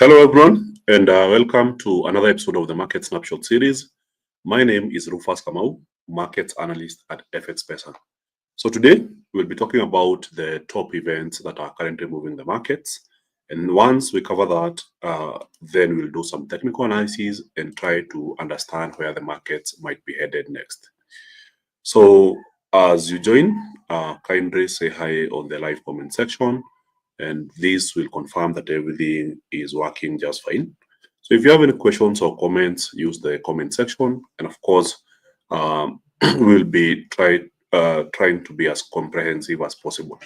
Hello, everyone, and welcome to another episode of the Market Snapshot series. My name is Rufus Kamau, Market Analyst at FXPesa. So today, we'll be talking about the top events that are currently moving the markets. And once we cover that, then we'll do some technical analysis and try to understand where the markets might be headed next. So as you join, kindly say hi on the live comment section, and this will confirm that everything is working just fine. So if you have any questions or comments, use the comment section, and of course, we'll be trying to be as comprehensive as possible.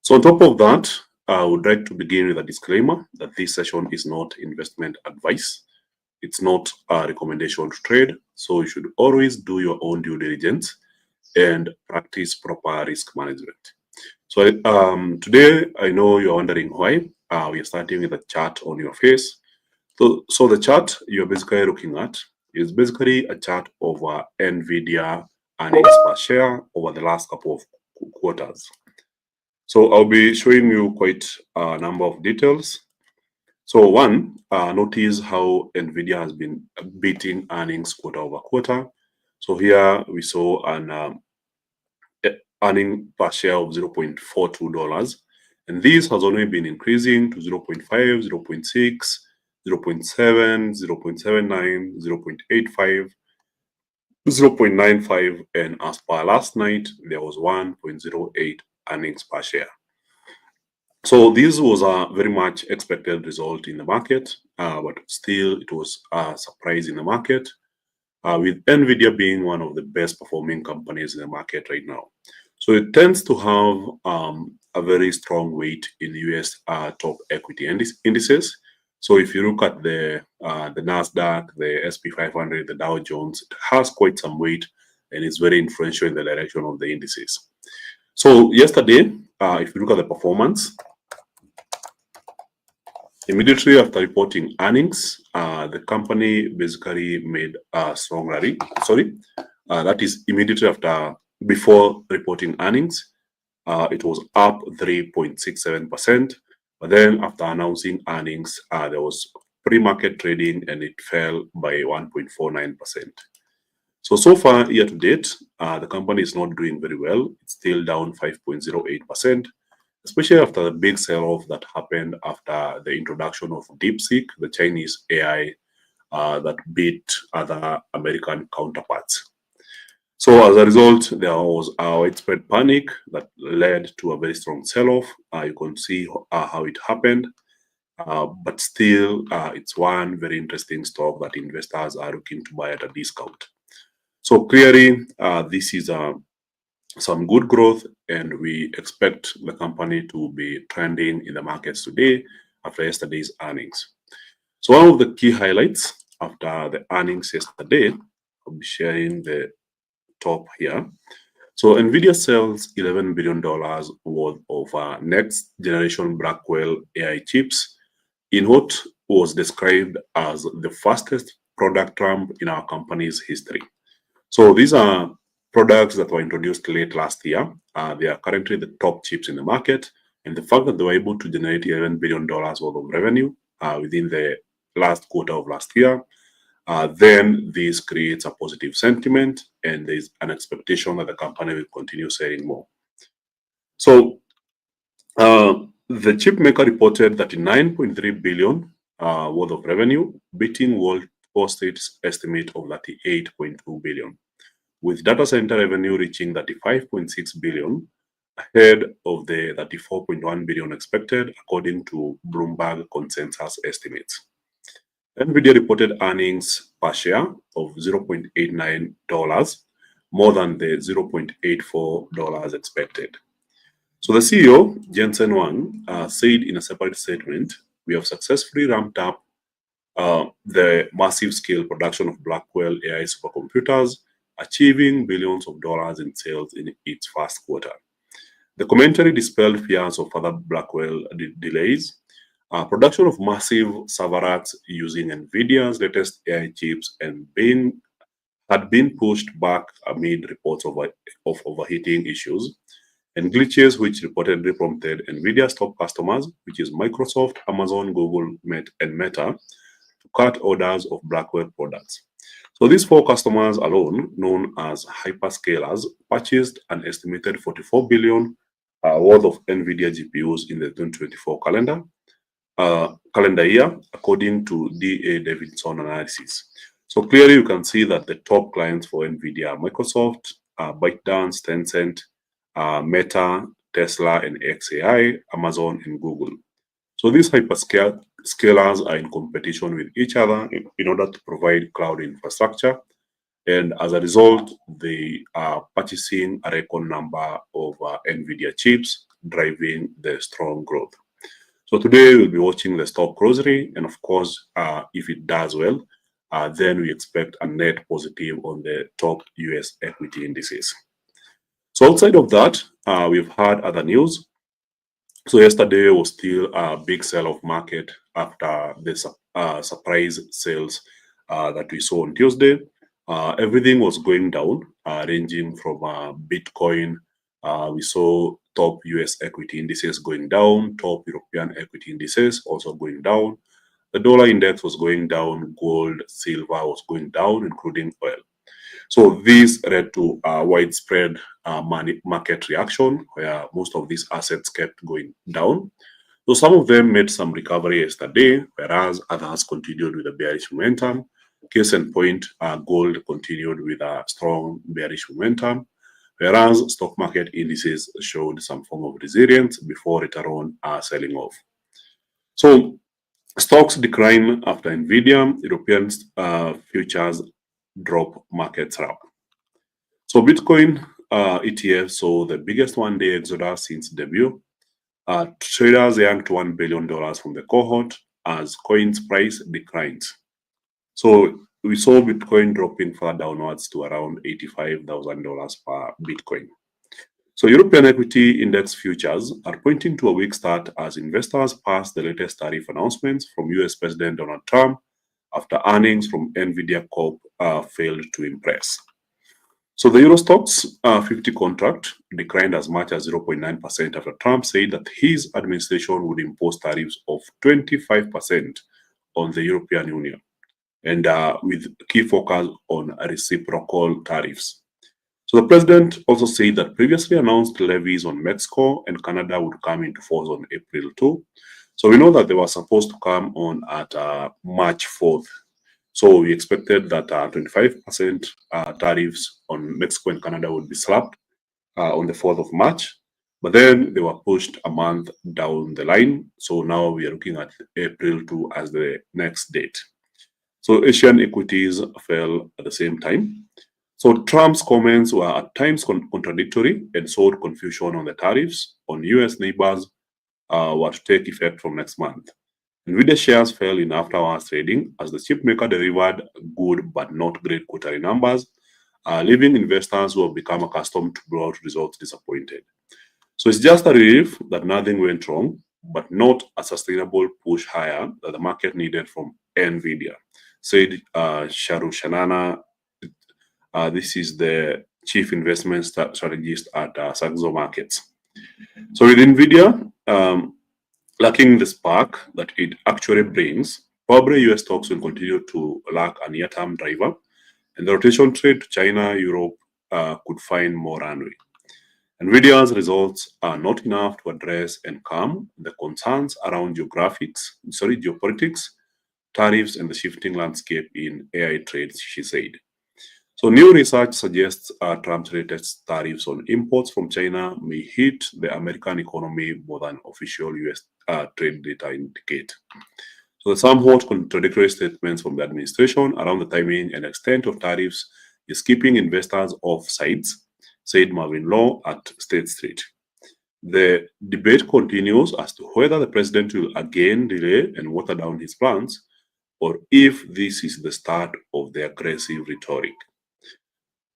So on top of that, I would like to begin with a disclaimer that this session is not investment advice. It's not a recommendation to trade, so you should always do your own due diligence and practice proper risk management. So today, I know you're wondering why. We are starting with a chart on your face. So the chart you're basically looking at is basically a chart of Nvidia earnings per share over the last couple of quarters. So I'll be showing you quite a number of details. So one, notice how Nvidia has been beating earnings quarter over quarter. So here we saw an earning per share of $0.42, and this has only been increasing to 0.5, 0.6, 0.7, 0.79, 0.85, 0.95, and as per last night, there was 1.08 earnings per share. So this was a very much expected result in the market, but still it was a surprise in the market, with Nvidia being one of the best performing companies in the market right now. So it tends to have a very strong weight in US top equity indices. So if you look at the Nasdaq, the SP 500, the Dow Jones, it has quite some weight and is very influential in the direction of the indices. So yesterday, if you look at the performance, immediately after reporting earnings, the company basically made a strong rally. That is immediately before reporting earnings, it was up 3.67%. But then after announcing earnings, there was pre-market trading and it fell by 1.49%. So far, year to date, the company is not doing very well. It's still down 5.08%. Especially after the big sell-off that happened after the introduction of DeepSeek, the Chinese AI that beat other American counterparts. So as a result, there was a widespread panic that led to a very strong sell-off. You can see how it happened, but still, it's one very interesting stock that investors are looking to buy at a discount. So clearly, this is some good growth, and we expect the company to be trending in the markets today after yesterday's earnings. So one of the key highlights after the earnings yesterday, I'll be sharing the top here. So Nvidia sells $11 billion worth of next generation Blackwell AI chips in what was described as the fastest product ramp in our company's history. So these are products that were introduced late last year. They are currently the top chips in the market, and the fact that they were able to generate $11 billion worth of revenue within the last quarter of last year, then this creates a positive sentiment, and there's an expectation that the company will continue selling more. So the chip maker reported $39.3 billion worth of revenue, beating Wall Street's estimate of $38.2 billion. With data center revenue reaching $35.6 billion, ahead of the $34.1 billion expected, according to Bloomberg consensus estimates. Nvidia reported earnings per share of $0.89, more than the $0.84 expected. So the CEO, Jensen Huang, said in a separate statement, "We have successfully ramped up the massive scale production of Blackwell AI supercomputers, achieving billions of dollars in sales in its first quarter." The commentary dispelled fears of further Blackwell delays. Production of massive server racks using Nvidia's latest AI chips had been pushed back amid reports of overheating issues. and glitches which reportedly prompted Nvidia's top customers, which is Microsoft, Amazon, Google, and Meta, to cut orders of Blackwell products. So these four customers alone, known as hyperscalers, purchased an estimated 44 billion worth of Nvidia GPUs in the 2024 calendar year, according to D.A. Davidson analysis. So clearly you can see that the top clients for Nvidia are Microsoft, ByteDance, Tencent, Meta, Tesla, and XAI, Amazon, and Google. So these hyperscalers are in competition with each other in order to provide cloud infrastructure. And as a result, they are purchasing a record number of Nvidia chips, driving the strong growth. So today we'll be watching the stock grocery, and of course, if it does well, then we expect a net positive on the top US equity indices. So outside of that, we've had other news. So yesterday was still a big sell-off market after the surprise sales that we saw on Tuesday. Everything was going down, ranging from Bitcoin. We saw top US equity indices going down, top European equity indices also going down. The dollar index was going down, gold, silver was going down, including oil. So this led to a widespread market reaction where most of these assets kept going down. So some of them made some recovery yesterday, whereas others continued with a bearish momentum. Case in point, gold continued with a strong bearish momentum, whereas stock market indices showed some form of resilience before later on selling off. So stocks decline after Nvidia, European futures drop, markets up. So Bitcoin ETF saw the biggest one-day exodus since debut. Traders yanked $1 billion from the cohort as coin's price declined. So we saw Bitcoin dropping far downwards to around $85,000 per Bitcoin. So European equity index futures are pointing to a weak start as investors pass the latest tariff announcements from US President Donald Trump after earnings from Nvidia Corp failed to impress. So the Eurostoxx 50 contract declined as much as 0.9% after Trump said that his administration would impose tariffs of 25% on the European Union, and with key focus on reciprocal tariffs. So the president also said that previously announced levies on Mexico and Canada would come into force on April 2. So we know that they were supposed to come on at March 4th. So we expected that 25% tariffs on Mexico and Canada would be slapped on the 4th of March. But then they were pushed a month down the line. So now we are looking at April 2 as the next date. So Asian equities fell at the same time. So Trump's comments were at times contradictory and sowed confusion on the tariffs on US neighbors were to take effect from next month. Nvidia shares fell in after-hours trading as the chipmaker delivered good but not great quarterly numbers, leaving investors who have become accustomed to blowout results disappointed. So it's just a relief that nothing went wrong, but not a sustainable push higher that the market needed from Nvidia, said Sharu Shanana. This is the chief investment strategist at Saxo Markets. So with Nvidia lacking the spark that it actually brings, probably US stocks will continue to lack a near-term driver, and the rotation trade to China, Europe could find more runway. Nvidia's results are not enough to address and calm the concerns around geopolitics, tariffs, and the shifting landscape in AI trades, she said. So new research suggests Trump's latest tariffs on imports from China may hit the American economy more than official US trade data indicate. So the somewhat contradictory statements from the administration around the timing and extent of tariffs is keeping investors off sides, said Marvin Law at State Street. The debate continues as to whether the president will again delay and water down his plans, or if this is the start of the aggressive rhetoric.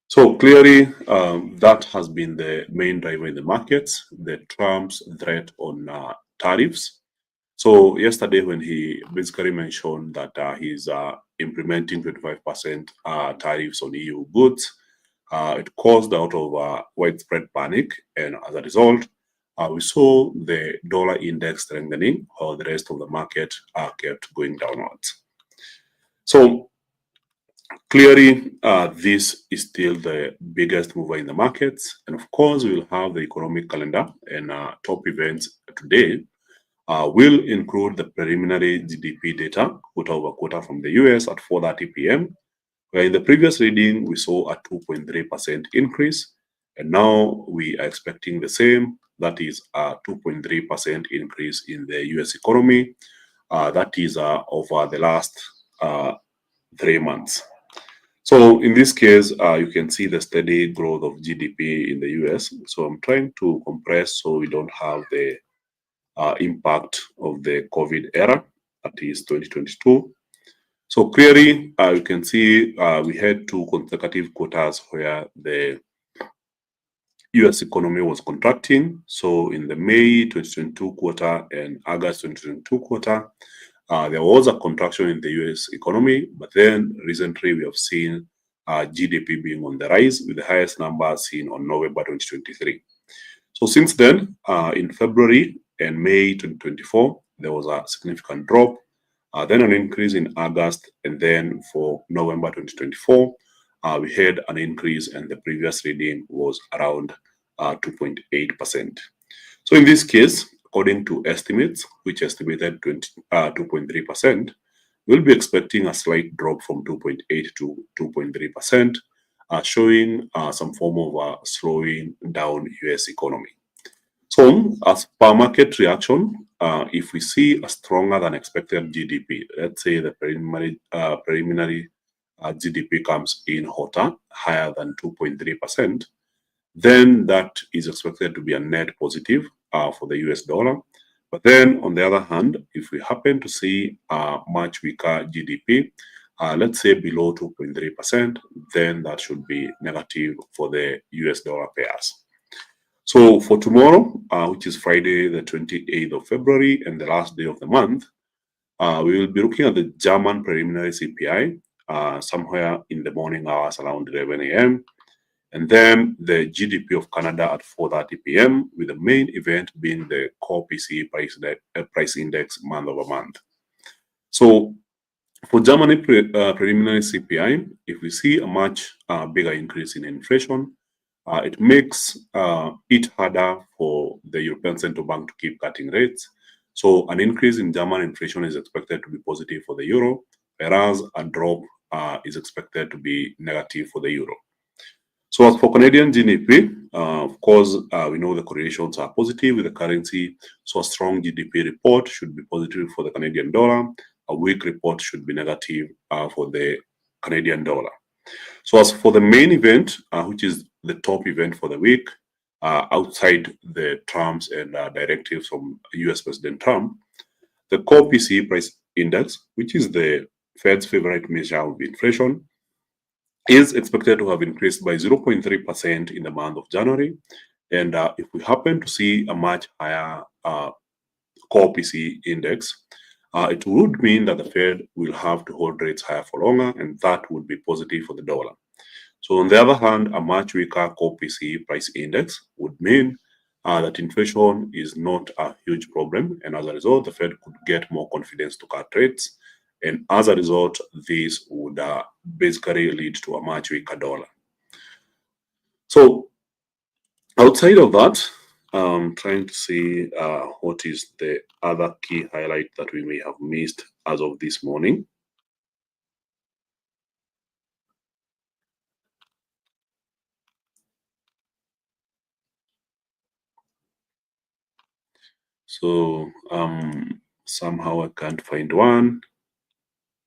So clearly, that has been the main driver in the markets, the Trump's threat on tariffs. So yesterday, when he basically mentioned that he's implementing 25% tariffs on EU goods, It caused out of widespread panic, and as a result, we saw the dollar index strengthening, while the rest of the market kept going downwards. So clearly, this is still the biggest mover in the markets, and of course, we'll have the economic calendar and top events today. Will include the preliminary GDP data quarter over quarter from the US at 4:30 p.m. Where in the previous reading we saw a 2.3% increase, and now we are expecting the same. That is a 2.3% increase in the US economy. That is over the last 3 months. So in this case, you can see the steady growth of GDP in the US. So I'm trying to compress so we don't have the impact of the COVID era, that is 2022. So clearly, you can see we had 2 consecutive quarters where the US economy was contracting. So in the May 2022 quarter and August 2022 quarter, there was a contraction in the US economy, but then recently we have seen GDP being on the rise with the highest number seen on November 2023. So since then, in February and May 2024, there was a significant drop, then an increase in August, and then for November 2024, we had an increase, and the previous reading was around 2.8%. So in this case, according to estimates, which estimated 2.3%, we'll be expecting a slight drop from 2.8 to 2.3%, showing some form of slowing down US economy. So as per market reaction, if we see a stronger than expected GDP, let's say the preliminary GDP comes in hotter, higher than 2.3%, then that is expected to be a net positive for the US dollar. But then on the other hand, if we happen to see a much weaker GDP, let's say below 2.3%, then that should be negative for the US dollar pairs. So for tomorrow, which is Friday, the 28th of February, and the last day of the month, we will be looking at the German preliminary CPI somewhere in the morning hours around 11 a.m. And then the GDP of Canada at 4:30 p.m. with the main event being the core PCE price index month over month. So for Germany preliminary CPI, if we see a much bigger increase in inflation, it makes it harder for the European Central Bank to keep cutting rates. So an increase in German inflation is expected to be positive for the euro, whereas a drop is expected to be negative for the euro. So as for Canadian GDP, of course, we know the correlations are positive with the currency. So a strong GDP report should be positive for the Canadian dollar. A weak report should be negative for the Canadian dollar. So as for the main event, which is the top event for the week, outside the terms and directives from US President Trump, the core PCE price index, which is the Fed's favorite measure of inflation, is expected to have increased by 0.3% in the month of January. And if we happen to see a much higher core PCE index, it would mean that the Fed will have to hold rates higher for longer, and that would be positive for the dollar. So on the other hand, a much weaker core PCE price index would mean that inflation is not a huge problem, and as a result, the Fed could get more confidence to cut rates. And as a result, this would basically lead to a much weaker dollar. So outside of that, I'm trying to see what is the other key highlight that we may have missed as of this morning. So somehow I can't find one.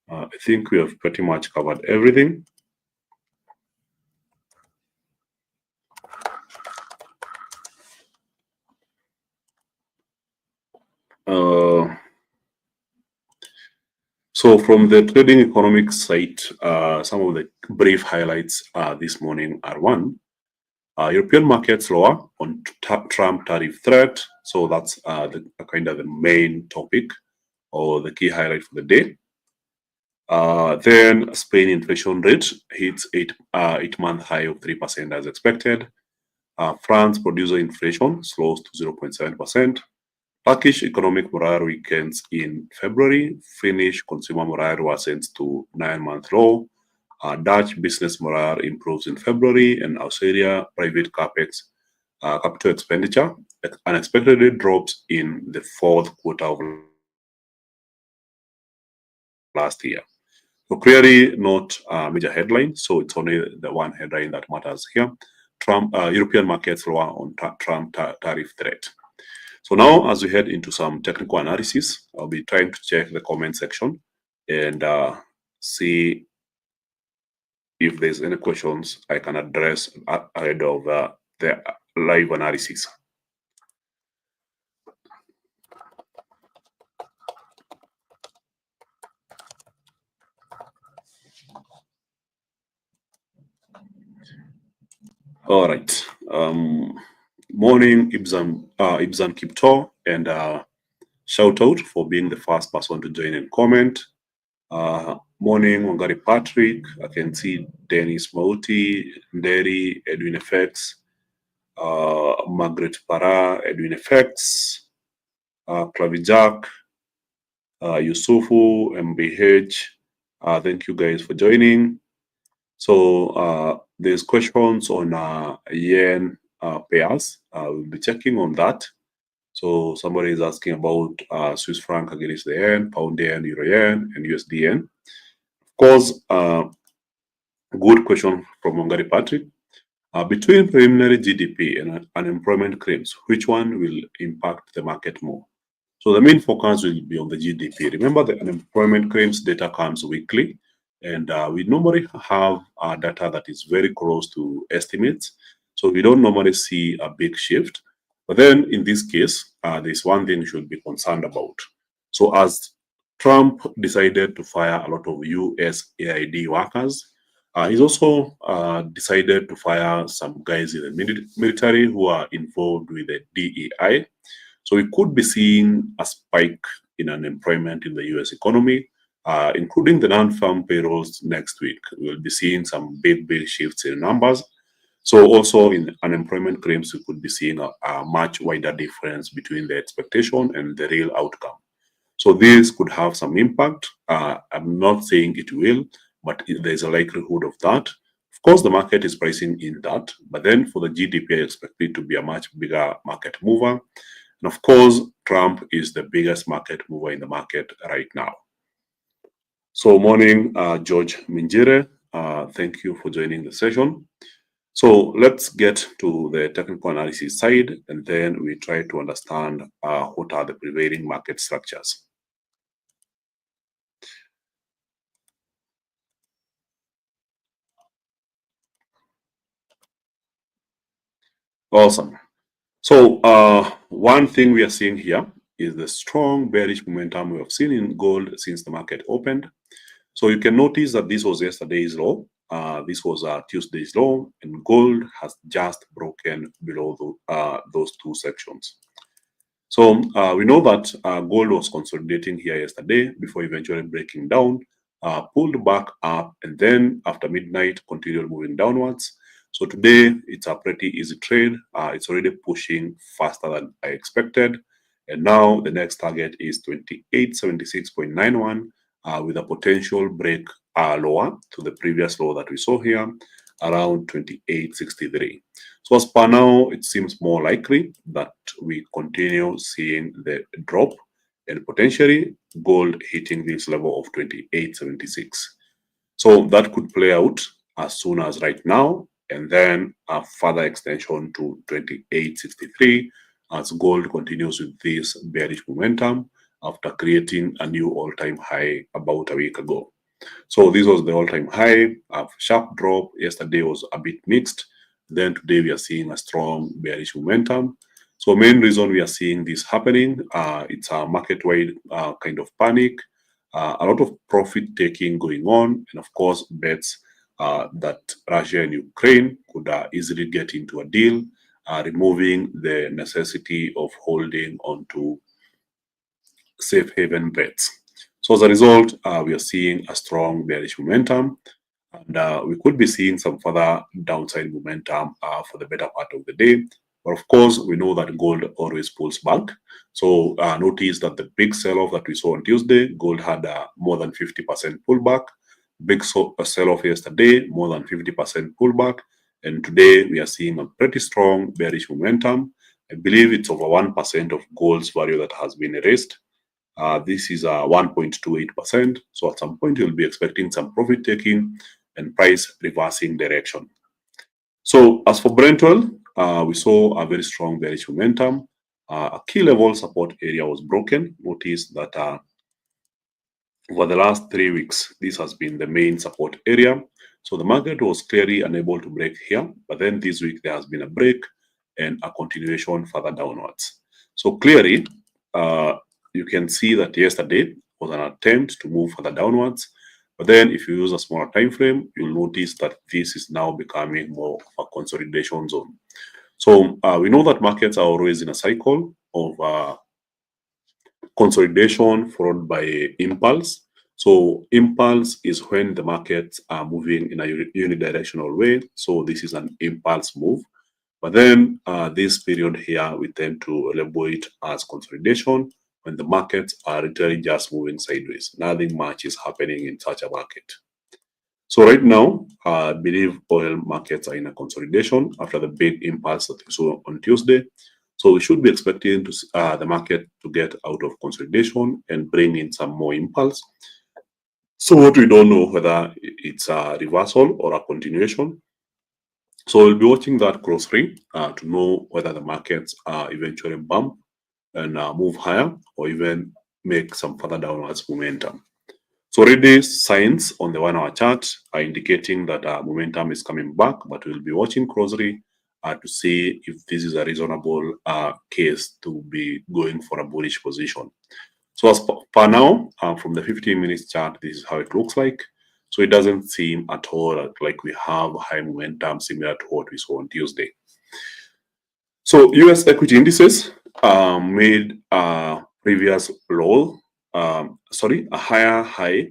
I think we have pretty much covered everything. So from the trading economics site, some of the brief highlights this morning are one, European markets lower on Trump tariff threat. So that's the kind of the main topic or the key highlight for the day. Then Spain inflation rate hits 8-month high of 3% as expected. France producer inflation slows to 0.7%. Turkish economic morale weakens in February. Finnish consumer morale worsens to 9-month low. Dutch business morale improves in February, and Australia private capex capital expenditure unexpectedly drops in the fourth quarter of last year. So clearly not a major headline. So it's only the one headline that matters here. European markets lower on Trump tariff threat. So now, as we head into some technical analysis, I'll be trying to check the comment section and see if there's any questions I can address ahead of the live analysis. All right. Morning, Ibzan Kipto, and shout out for being the first person to join and comment. Morning, Wangari Patrick. I can see Dennis Mauti, Nderi, Edwin FX, Margaret Para, Edwin FX, Clavijak, Yusufu, MBH. Thank you guys for joining. So there's questions on yen pairs. We'll be checking on that. So somebody is asking about Swiss franc against the yen, pound yen, euro yen, and USD yen. Of course, good question from Wangari Patrick. Between preliminary GDP and unemployment claims, which one will impact the market more? So the main focus will be on the GDP. Remember, the unemployment claims data comes weekly, and we normally have data that is very close to estimates. So we don't normally see a big shift. But then in this case, there's one thing you should be concerned about. So as Trump decided to fire a lot of USAID workers, he's also decided to fire some guys in the military who are involved with the DEI. So we could be seeing a spike in unemployment in the US economy, including the non-farm payrolls next week. We'll be seeing some big shifts in numbers. So also in unemployment claims, we could be seeing a much wider difference between the expectation and the real outcome. So this could have some impact. I'm not saying it will, but there's a likelihood of that. Of course, the market is pricing in that, but then for the GDP, I expect it to be a much bigger market mover. And of course, Trump is the biggest market mover in the market right now. So morning, George Minjire. Thank you for joining the session. So let's get to the technical analysis side, and then we try to understand what are the prevailing market structures. Awesome. So one thing we are seeing here is the strong bearish momentum we have seen in gold since the market opened. So you can notice that this was yesterday's low. This was Tuesday's low, and gold has just broken below those two sections. So we know that gold was consolidating here yesterday before eventually breaking down, pulled back up, and then after midnight continued moving downwards. So today it's a pretty easy trade. It's already pushing faster than I expected. And now the next target is 2876.91 with a potential break lower to the previous low that we saw here, around 2863. So as per now, it seems more likely that we continue seeing the drop and potentially gold hitting this level of 2876. So that could play out as soon as right now, and then a further extension to 2863 as gold continues with this bearish momentum after creating a new all-time high about a week ago. So this was the all-time high, a sharp drop. Yesterday was a bit mixed. Then today we are seeing a strong bearish momentum. So main reason we are seeing this happening, it's a market-wide kind of panic, a lot of profit taking going on, and of course bets that Russia and Ukraine could easily get into a deal, removing the necessity of holding onto safe haven bets. So as a result, we are seeing a strong bearish momentum, and we could be seeing some further downside momentum for the better part of the day. But of course, we know that gold always pulls back. So notice that the big sell-off that we saw on Tuesday, gold had more than 50% pullback. Big sell-off yesterday, more than 50% pullback. And today we are seeing a pretty strong bearish momentum. I believe it's over 1% of gold's value that has been erased. This is 1.28%. So at some point, you'll be expecting some profit taking and price reversing direction. So as for Brent oil, we saw a very strong bearish momentum. A key level support area was broken. Notice that over the last 3 weeks, this has been the main support area. So the market was clearly unable to break here, but then this week there has been a break and a continuation further downwards. So clearly, you can see that yesterday was an attempt to move further downwards. But then if you use a smaller time frame, you'll notice that this is now becoming more of a consolidation zone. So we know that markets are always in a cycle of consolidation followed by impulse. So impulse is when the markets are moving in a unidirectional way. So this is an impulse move. But then this period here, we tend to label it as consolidation when the markets are literally just moving sideways. Nothing much is happening in such a market. So right now, I believe oil markets are in a consolidation after the big impulse that we saw on Tuesday. So we should be expecting the market to get out of consolidation and bring in some more impulse. So what we don't know whether it's a reversal or a continuation. So we'll be watching that closely to know whether the markets eventually bump and move higher or even make some further downwards momentum. So already signs on the 1 hour chart are indicating that momentum is coming back, but we'll be watching closely to see if this is a reasonable case to be going for a bullish position. So as per now, from the 15 minutes chart, this is how it looks like. So it doesn't seem at all like we have high momentum similar to what we saw on Tuesday. So US equity indices made a previous low, a higher high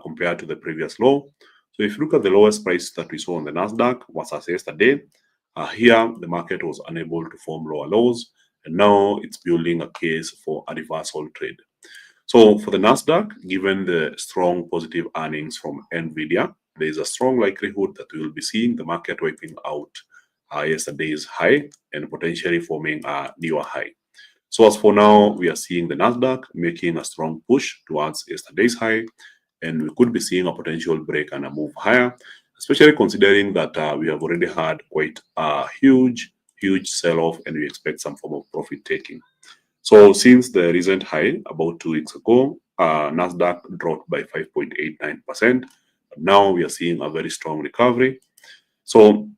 compared to the previous low. So if you look at the lowest price that we saw on the Nasdaq versus yesterday, here the market was unable to form lower lows, and now it's building a case for a reversal trade. So for the Nasdaq, given the strong positive earnings from Nvidia, there is a strong likelihood that we will be seeing the market wiping out yesterday's high and potentially forming a newer high. So as for now, we are seeing the Nasdaq making a strong push towards yesterday's high, and we could be seeing a potential break and a move higher, especially considering that we have already had quite a huge sell-off, and we expect some form of profit taking. So since the recent high about 2 weeks ago, Nasdaq dropped by 5.89%. Now we are seeing a very strong recovery. So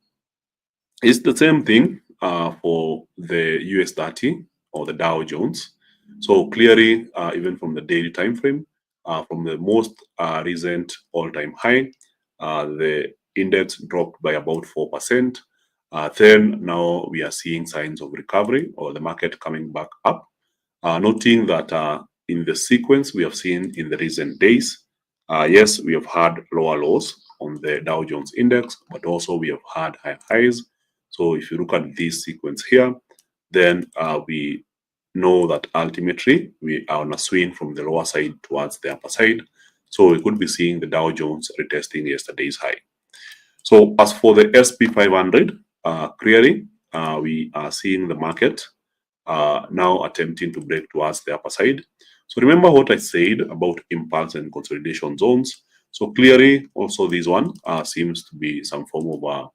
it's the same thing for the US 30 or the Dow Jones. So clearly, even from the daily time frame, from the most recent all-time high, the index dropped by about 4%. Then now we are seeing signs of recovery or the market coming back up. Noting that in the sequence we have seen in the recent days, yes, we have had lower lows on the Dow Jones index, but also we have had high highs. So if you look at this sequence here, then we know that ultimately we are on a swing from the lower side towards the upper side. So we could be seeing the Dow Jones retesting yesterday's high. So as for the SP 500, clearly we are seeing the market now attempting to break towards the upper side. So remember what I said about impulse and consolidation zones. So clearly also this one seems to be some form of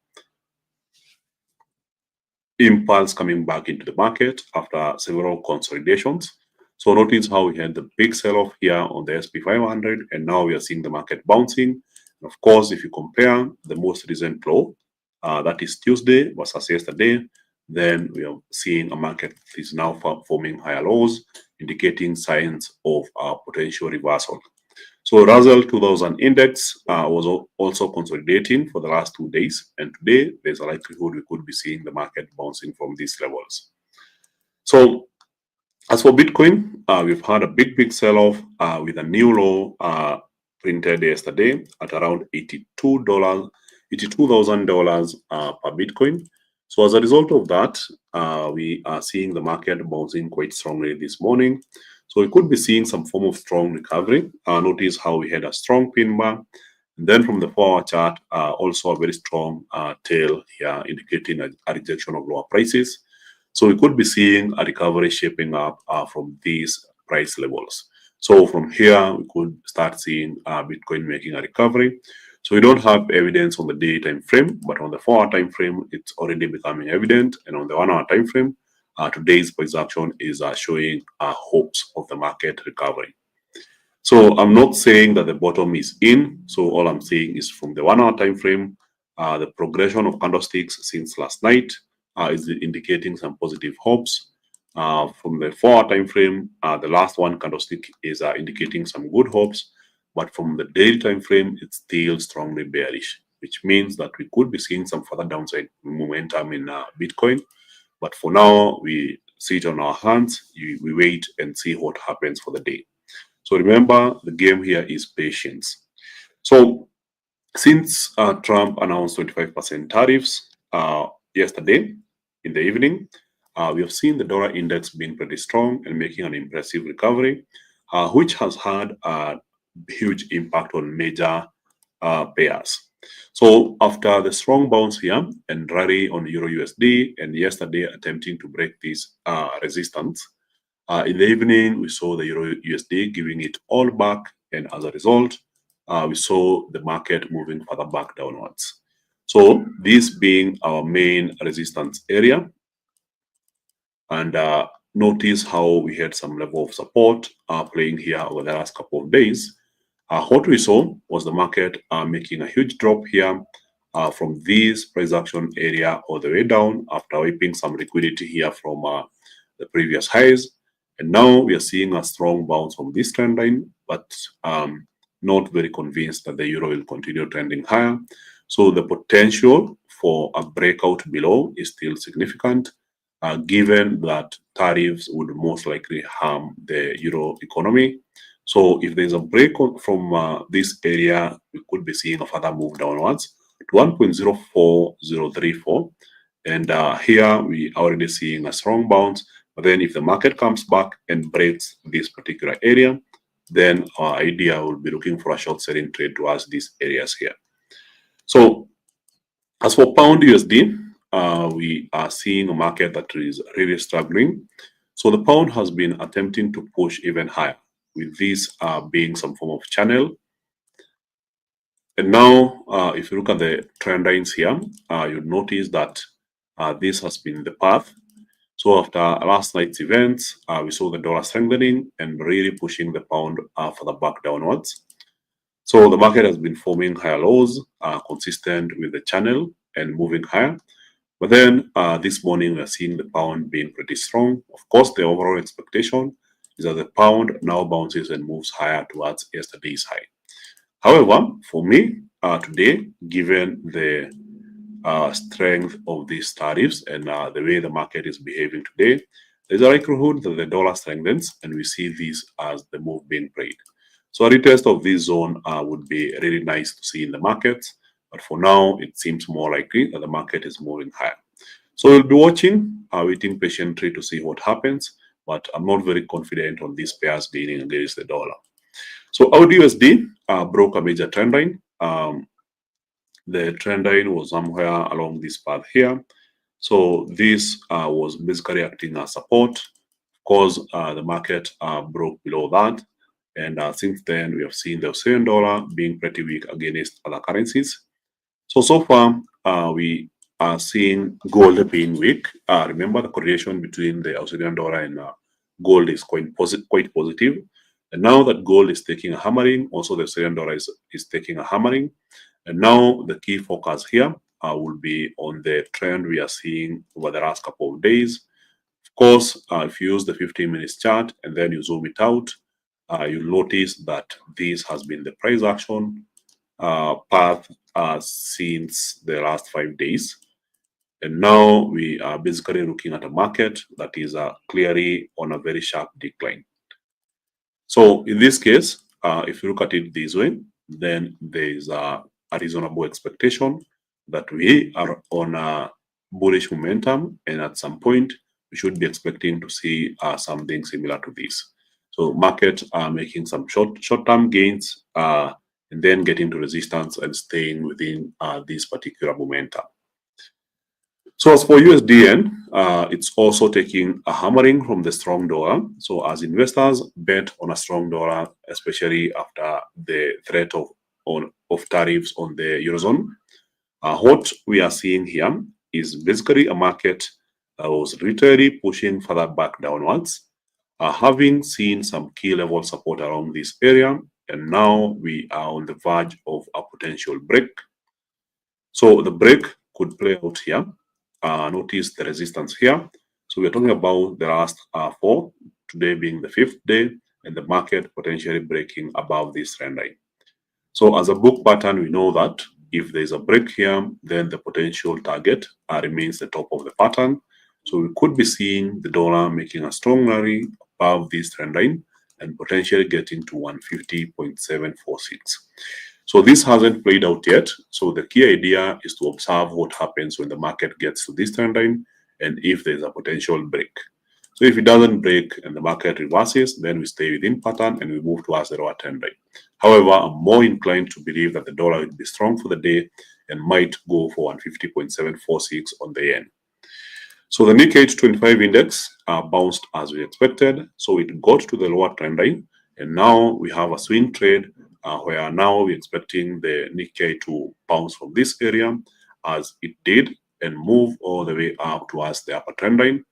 impulse coming back into the market after several consolidations. So notice how we had the big sell-off here on the SP 500, and now we are seeing the market bouncing. And of course, if you compare the most recent low, that is Tuesday versus yesterday, then we are seeing a market that is now forming higher lows, indicating signs of potential reversal. So Russell 2000 index was also consolidating for the last 2 days, and today there's a likelihood we could be seeing the market bouncing from these levels. So As for Bitcoin, we've had a big sell-off with a new low printed yesterday at around $82, $82,000 per Bitcoin. So as a result of that, we are seeing the market bouncing quite strongly this morning. So we could be seeing some form of strong recovery. Notice how we had a strong pin bar. And then from the 4-hour chart, also a very strong tail here indicating a rejection of lower prices. So we could be seeing a recovery shaping up from these price levels. So from here, we could start seeing Bitcoin making a recovery. So we don't have evidence on the day time frame, but on the 4-hour time frame, it's already becoming evident. And on the 1-hour time frame, today's price action is showing hopes of the market recovery. So I'm not saying that the bottom is in. So all I'm saying is from the 1-hour time frame, the progression of candlesticks since last night is indicating some positive hopes. From the 4-hour time frame, the last one candlestick is indicating some good hopes. But from the daily time frame, it's still strongly bearish, which means that we could be seeing some further downside momentum in Bitcoin. But for now, we sit on our hands, we wait and see what happens for the day. So remember, the game here is patience. So since Trump announced 25% tariffs yesterday in the evening, we have seen the dollar index being pretty strong and making an impressive recovery, which has had a huge impact on major pairs. So after the strong bounce here and rally on Euro USD and yesterday attempting to break this resistance, in the evening, we saw the Euro USD giving it all back, and as a result, we saw the market moving further back downwards. So this being our main resistance area, and notice how we had some level of support playing here over the last couple of days. What we saw was the market making a huge drop here from this price action area all the way down after wiping some liquidity here from the previous highs. And now we are seeing a strong bounce from this trend line, but not very convinced that the euro will continue trending higher. So the potential for a breakout below is still significant, given that tariffs would most likely harm the euro economy. So if there's a break from this area, we could be seeing a further move downwards to 1.04034. And here we are already seeing a strong bounce. But then if the market comes back and breaks this particular area, then our idea will be looking for a short selling trade towards these areas here. So as for pound USD, we are seeing a market that is really struggling. So the pound has been attempting to push even higher, with this being some form of channel. And now, if you look at the trend lines here, you'll notice that this has been the path. So after last night's events, we saw the dollar strengthening and really pushing the pound further back downwards. So the market has been forming higher lows, consistent with the channel and moving higher. But then this morning, we are seeing the pound being pretty strong. Of course, the overall expectation is that the pound now bounces and moves higher towards yesterday's high. However, for me, today, given the strength of these tariffs and the way the market is behaving today, there's a likelihood that the dollar strengthens and we see this as the move being played. So a retest of this zone would be really nice to see in the markets, but for now, it seems more likely that the market is moving higher. So we'll be watching, waiting patiently to see what happens, but I'm not very confident on these pairs gaining against the dollar. So AUD-USD broke a major trend line. The trend line was somewhere along this path here. So this was basically acting as support. Of course, the market broke below that. And since then, we have seen the Australian dollar being pretty weak against other currencies. So far, we are seeing gold being weak. Remember, the correlation between the Australian dollar and gold is quite positive. And now that gold is taking a hammering, also the Australian dollar is taking a hammering. And now the key focus here will be on the trend we are seeing over the last couple of days. Of course, if you use the 15 minutes chart and then you zoom it out, you'll notice that this has been the price action path since the last 5 days. And now we are basically looking at a market that is clearly on a very sharp decline. So in this case, if you look at it this way, then there is a reasonable expectation that we are on a bullish momentum, and at some point we should be expecting to see something similar to this. So markets are making some short-term gains and then getting to resistance and staying within this particular momentum. So as for USDN, it's also taking a hammering from the strong dollar. So as investors bet on a strong dollar, especially after the threat of tariffs on the Eurozone, what we are seeing here is basically a market that was literally pushing further back downwards, having seen some key level support around this area, and now we are on the verge of a potential break. So the break could play out here. Notice the resistance here. So we're talking about the last 4, today being the 5th day, and the market potentially breaking above this trend line. So as a book pattern, we know that if there's a break here, then the potential target remains the top of the pattern. So we could be seeing the dollar making a strong rally above this trend line and potentially getting to 150.746. So this hasn't played out yet. So the key idea is to observe what happens when the market gets to this trend line and if there's a potential break. So if it doesn't break and the market reverses, then we stay within pattern and we move towards the lower trend line. However, I'm more inclined to believe that the dollar will be strong for the day and might go for 150.746 on the yen. So the Nikkei 225 index bounced as we expected. So it got to the lower trend line, and now we have a swing trade where now we're expecting the Nikkei to bounce from this area as it did and move all the way up towards the upper trend line.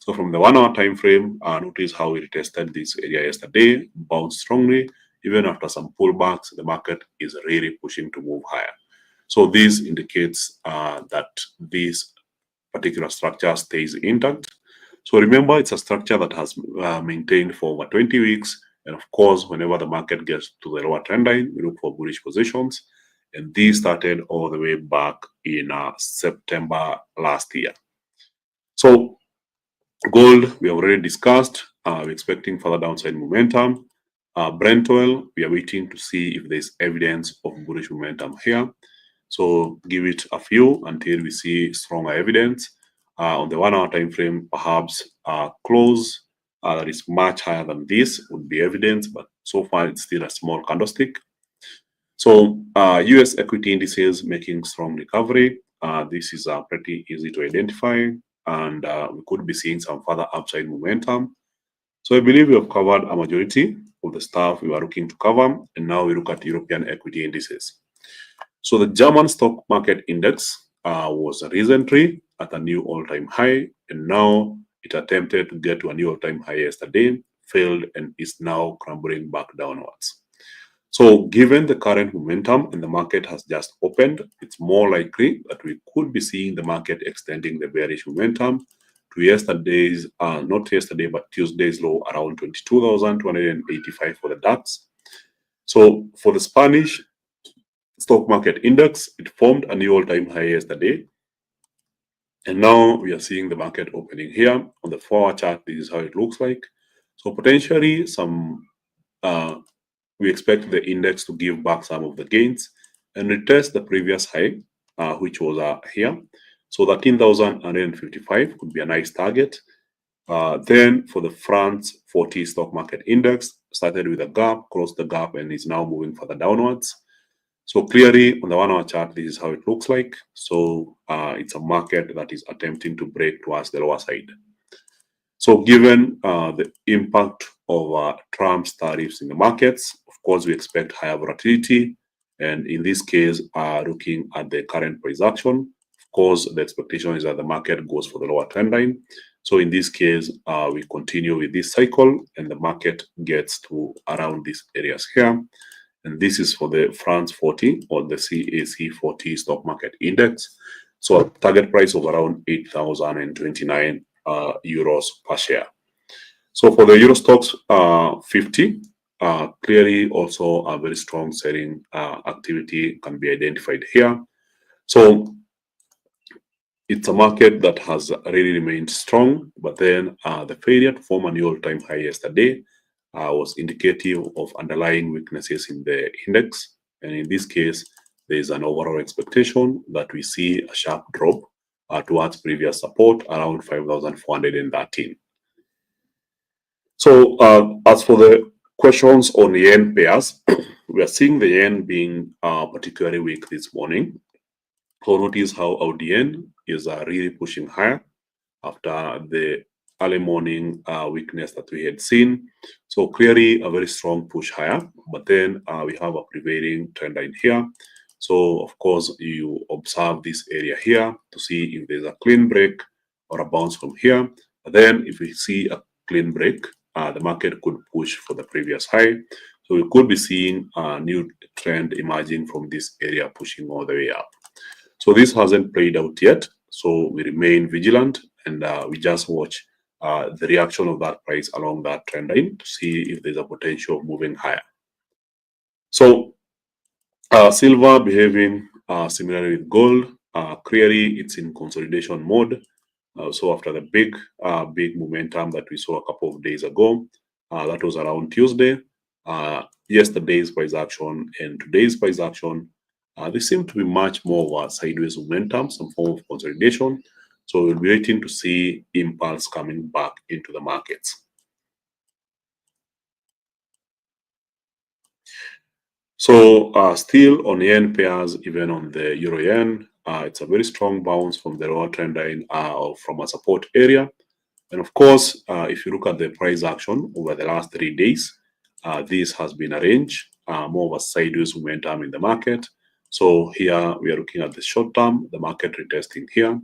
So from the 1 hour time frame, notice how it tested this area yesterday, bounced strongly. Even after some pullbacks, the market is really pushing to move higher. So this indicates that this particular structure stays intact. So remember, it's a structure that has maintained for over 20 weeks. And of course, whenever the market gets to the lower trend line, we look for bullish positions. And these started all the way back in September last year. So gold, we have already discussed. We're expecting further downside momentum. Brent oil, we are waiting to see if there's evidence of bullish momentum here. So give it a few until we see stronger evidence. On the 1 hour time frame, perhaps close that is much higher than this would be evidence, but so far it's still a small candlestick. So US equity indices making strong recovery. This is pretty easy to identify, and we could be seeing some further upside momentum. So I believe we have covered a majority of the stuff we were looking to cover, and now we look at European equity indices. So the German stock market index was recently at a new all-time high, and now it attempted to get to a new all-time high yesterday, failed, and is now crumbling back downwards. So given the current momentum and the market has just opened, it's more likely that we could be seeing the market extending the bearish momentum to yesterday's, not yesterday, but Tuesday's low around 22,285 for the DAX. So for the Spanish stock market index, it formed a new all-time high yesterday. And now we are seeing the market opening here. On the 4-hour chart, this is how it looks like. So potentially some, we expect the index to give back some of the gains and retest the previous high, which was here. So 13,155 could be a nice target. Then for the France 40 stock market index, started with a gap, closed the gap, and is now moving further downwards. So clearly on the 1 hour chart, this is how it looks like. So it's a market that is attempting to break towards the lower side. So given the impact of Trump's tariffs in the markets, of course, we expect higher volatility. And in this case, looking at the current price action, of course, the expectation is that the market goes for the lower trend line. So in this case, we continue with this cycle and the market gets to around these areas here. And this is for the France 40 or the CAC 40 stock market index. So a target price of around 8,029 euros per share. So for the Euro Stocks 50, clearly also a very strong selling activity can be identified here. So it's a market that has really remained strong, but then the failure to form a new all-time high yesterday was indicative of underlying weaknesses in the index. And in this case, there is an overall expectation that we see a sharp drop towards previous support around 5,413. So as for the questions on yen pairs, we are seeing the yen being particularly weak this morning. So notice how our yen is really pushing higher after the early morning weakness that we had seen. So clearly a very strong push higher, but then we have a prevailing trend line here. So of course you observe this area here to see if there's a clean break or a bounce from here. But then if we see a clean break, the market could push for the previous high. So we could be seeing a new trend emerging from this area pushing all the way up. So this hasn't played out yet. So we remain vigilant and we just watch the reaction of that price along that trend line to see if there's a potential of moving higher. So silver behaving similarly with gold. Clearly, it's in consolidation mode. So after the big momentum that we saw a couple of days ago, that was around Tuesday. Yesterday's price action and today's price action, they seem to be much more of a sideways momentum, some form of consolidation. So we'll be waiting to see impulse coming back into the markets. So still on yen pairs, even on the euro yen, it's a very strong bounce from the lower trend line from a support area. And of course, if you look at the price action over the last 3 days, this has been a range, more of a sideways momentum in the market. So here we are looking at the short term, the market retesting here.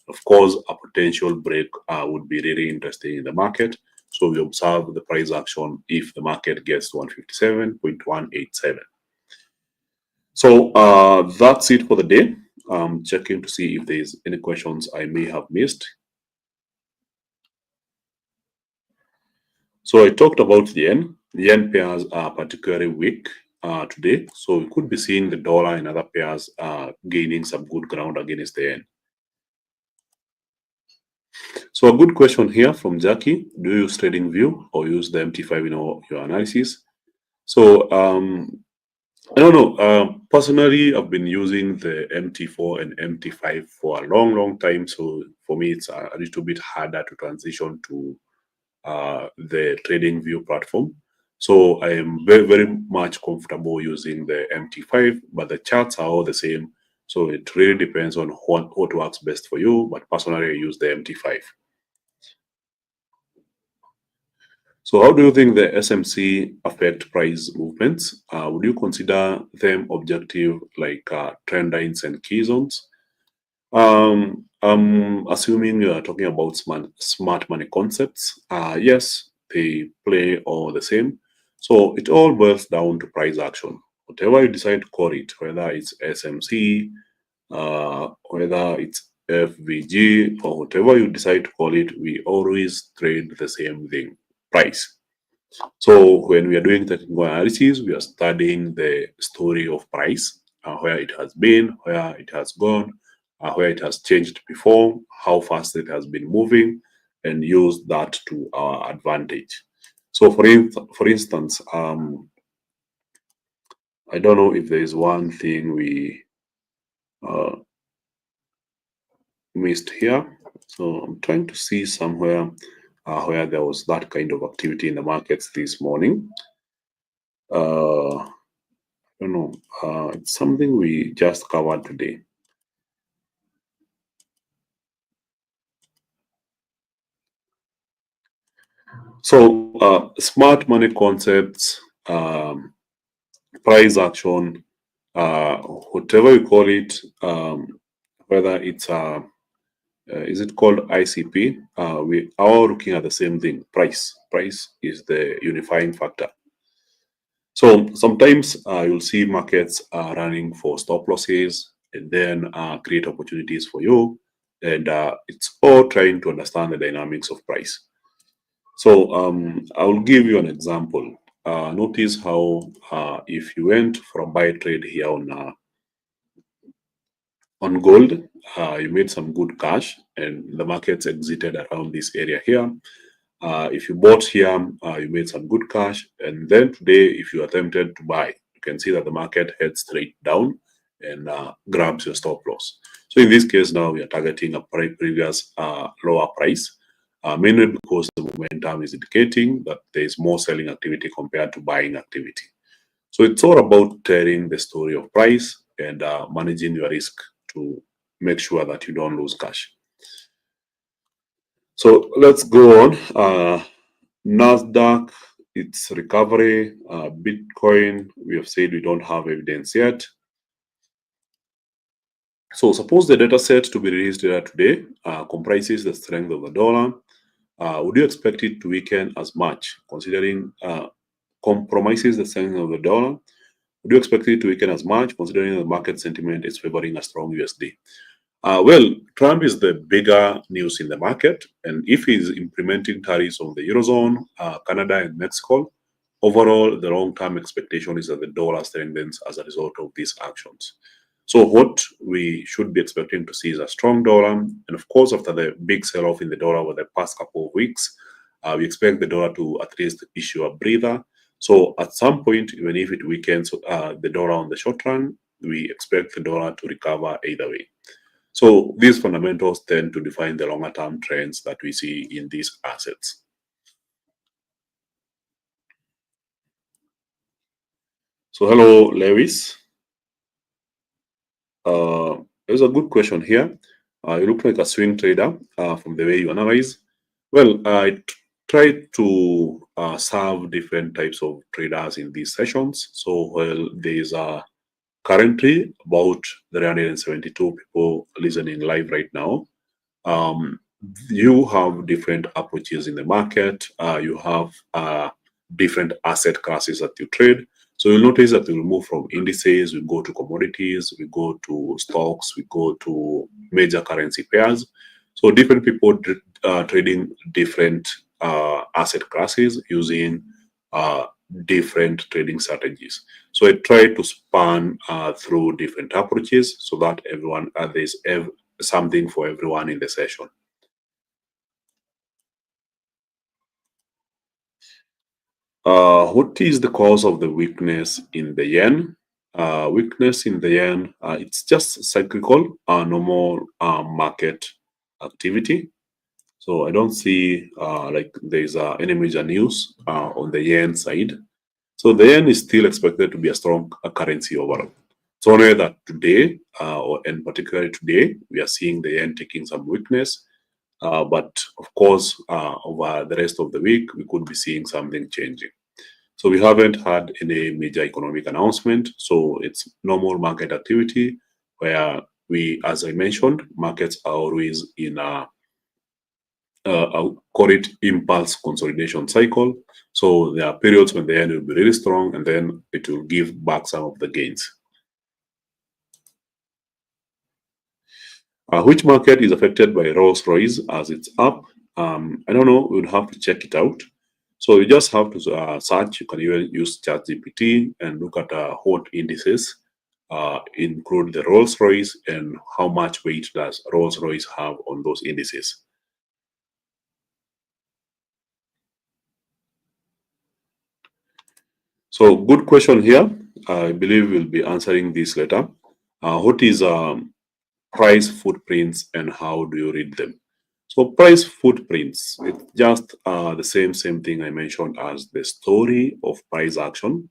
Of course, a potential break would be really interesting in the market. So we observe the price action if the market gets to 157.187. So that's it for the day. I'm checking to see if there's any questions I may have missed. So I talked about the yen. The yen pairs are particularly weak today. So we could be seeing the dollar and other pairs gaining some good ground against the yen. So a good question here from Jackie: do you use TradingView or use the MT5 in your analysis? So I don't know. Personally, I've been using the MT4 and MT5 for a long time. So for me, it's a little bit harder to transition to the TradingView platform. So I am very much comfortable using the MT5, but the charts are all the same. So it really depends on what works best for you. But personally, I use the MT5. So how do you think the SMC affect price movements? Would you consider them objective like trend lines and key zones? I'm assuming you are talking about smart money concepts. Yes, they play all the same. So it all boils down to price action. Whatever you decide to call it, whether it's SMC, whether it's FVG, or whatever you decide to call it, we always trade the same thing, price. So when we are doing technical analysis, we are studying the story of price, where it has been, where it has gone, where it has changed before, how fast it has been moving, and use that to our advantage. So for instance, I don't know if there is one thing we missed here. So I'm trying to see somewhere where there was that kind of activity in the markets this morning. I don't know. It's something we just covered today. So smart money concepts, price action, whatever you call it, whether it's is it called ICP? We are all looking at the same thing, price. Price is the unifying factor. So sometimes you'll see markets running for stop losses and then create opportunities for you. And it's all trying to understand the dynamics of price. So I will give you an example. Notice how if you went for a buy trade here on On gold, you made some good cash and the markets exited around this area here. If you bought here, you made some good cash. And then today, if you attempted to buy, you can see that the market heads straight down and grabs your stop loss. So in this case, now we are targeting a previous lower price, mainly because the momentum is indicating that there is more selling activity compared to buying activity. So it's all about telling the story of price and managing your risk to make sure that you don't lose cash. So let's go on. Nasdaq, its recovery. Bitcoin, we have said we don't have evidence yet. So suppose the data set to be released today comprises the strength of the dollar. Would you expect it to weaken as much, considering compromises the strength of the dollar? Would you expect it to weaken as much, considering the market sentiment is favoring a strong USD? Well, Trump is the bigger news in the market, and if he's implementing tariffs on the Eurozone, Canada, and Mexico, overall, the long-term expectation is that the dollar strengthens as a result of these actions. So what we should be expecting to see is a strong dollar, and of course, after the big sell-off in the dollar over the past couple of weeks, we expect the dollar to at least issue a breather. So at some point, even if it weakens the dollar on the short run, we expect the dollar to recover either way. So these fundamentals tend to define the longer term trends that we see in these assets. So hello, Lewis. There's a good question here. You look like a swing trader from the way you analyze. Well, I try to serve different types of traders in these sessions. So well, there's currently about 372 people listening live right now. You have different approaches in the market. You have different asset classes that you trade. So you'll notice that we'll move from indices, we go to commodities, we go to stocks, we go to major currency pairs. So different people trading different asset classes using different trading strategies. So I try to span through different approaches so that everyone there's something for everyone in the session. What is the cause of the weakness in the yen? Weakness in the yen, it's just cyclical, normal market activity. So I don't see like there's any major news on the yen side. So the yen is still expected to be a strong currency overall. It's only that today, and particularly today, we are seeing the yen taking some weakness. But of course, over the rest of the week, we could be seeing something changing. So we haven't had any major economic announcement. So it's normal market activity where we, as I mentioned, markets are always in I'll call it impulse consolidation cycle. So there are periods when the yen will be really strong and then it will give back some of the gains. Which market is affected by Rolls-Royce as it's up? I don't know, we'll have to check it out. So you just have to search, you can even use ChatGPT and look at what indices include the Rolls-Royce and how much weight does Rolls-Royce have on those indices. So good question here. I believe we'll be answering this later. What is price footprints and how do you read them? So price footprints, it's just the same thing I mentioned as the story of price action.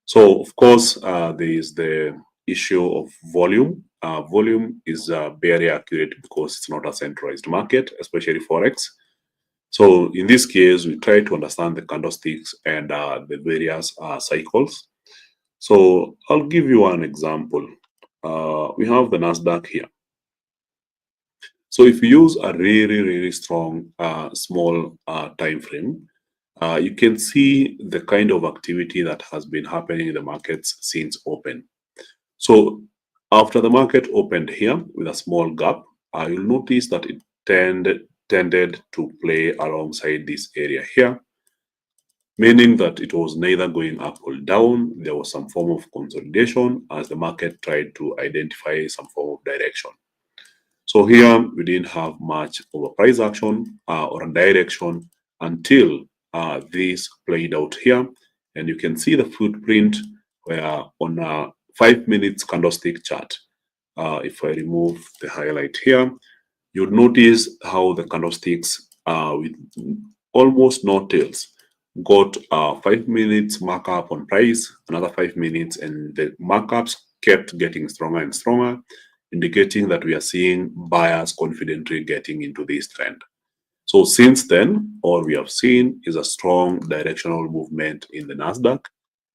So of course, there is the issue of volume. Volume is very accurate because it's not a centralized market, especially Forex. So in this case, we try to understand the candlesticks and the various cycles. So I'll give you an example. We have the Nasdaq here. So if you use a really strong small time frame, you can see the kind of activity that has been happening in the markets since open. So after the market opened here with a small gap, you'll notice that it tended to play alongside this area here. meaning that it was neither going up or down. There was some form of consolidation as the market tried to identify some form of direction. So here we didn't have much of a price action or a direction until this played out here. And you can see the footprint where on a 5 minutes candlestick chart, if I remove the highlight here, you'd notice how the candlesticks with almost no tails got a 5 minutes markup on price, another 5 minutes, and the markups kept getting stronger and stronger, indicating that we are seeing buyers confidently getting into this trend. So since then, all we have seen is a strong directional movement in the Nasdaq.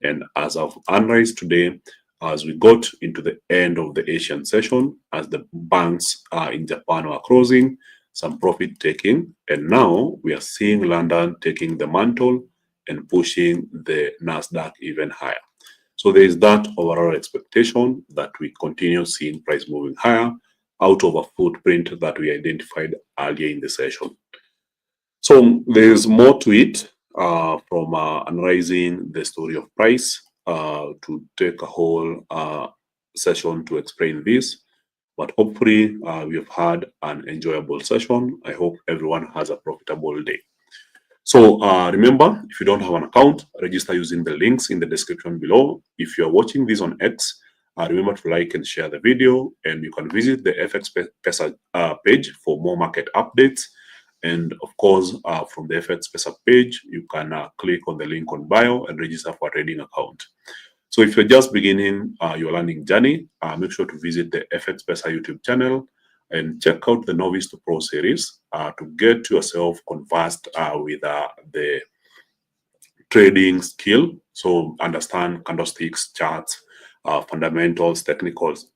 And as of unrise today, as we got into the end of the Asian session, as the banks in Japan were closing, some profit taking, and now we are seeing London taking the mantle and pushing the Nasdaq even higher. So there is that overall expectation that we continue seeing price moving higher out of a footprint that we identified earlier in the session. So there is more to it from analyzing the story of price to take a whole session to explain this. But hopefully we have had an enjoyable session. I hope everyone has a profitable day. So remember, if you don't have an account, register using the links in the description below. If you're watching this on X, remember to like and share the video, and you can visit the FX Pesa page for more market updates. And of course, from the FX Pesa page, you can click on the link on bio and register for a trading account. So if you're just beginning your learning journey, make sure to visit the FX Pesa YouTube channel and check out the Novice to Pro series to get yourself conversed with the trading skill. So understand candlesticks, charts, fundamentals, technicals,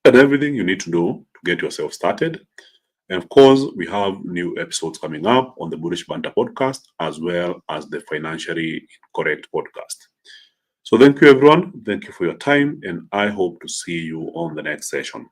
and everything you need to do to get yourself started. And of course, we have new episodes coming up on the Bullish Banter podcast, as well as the Financially Correct podcast. So thank you, everyone. Thank you for your time, and I hope to see you on the next session.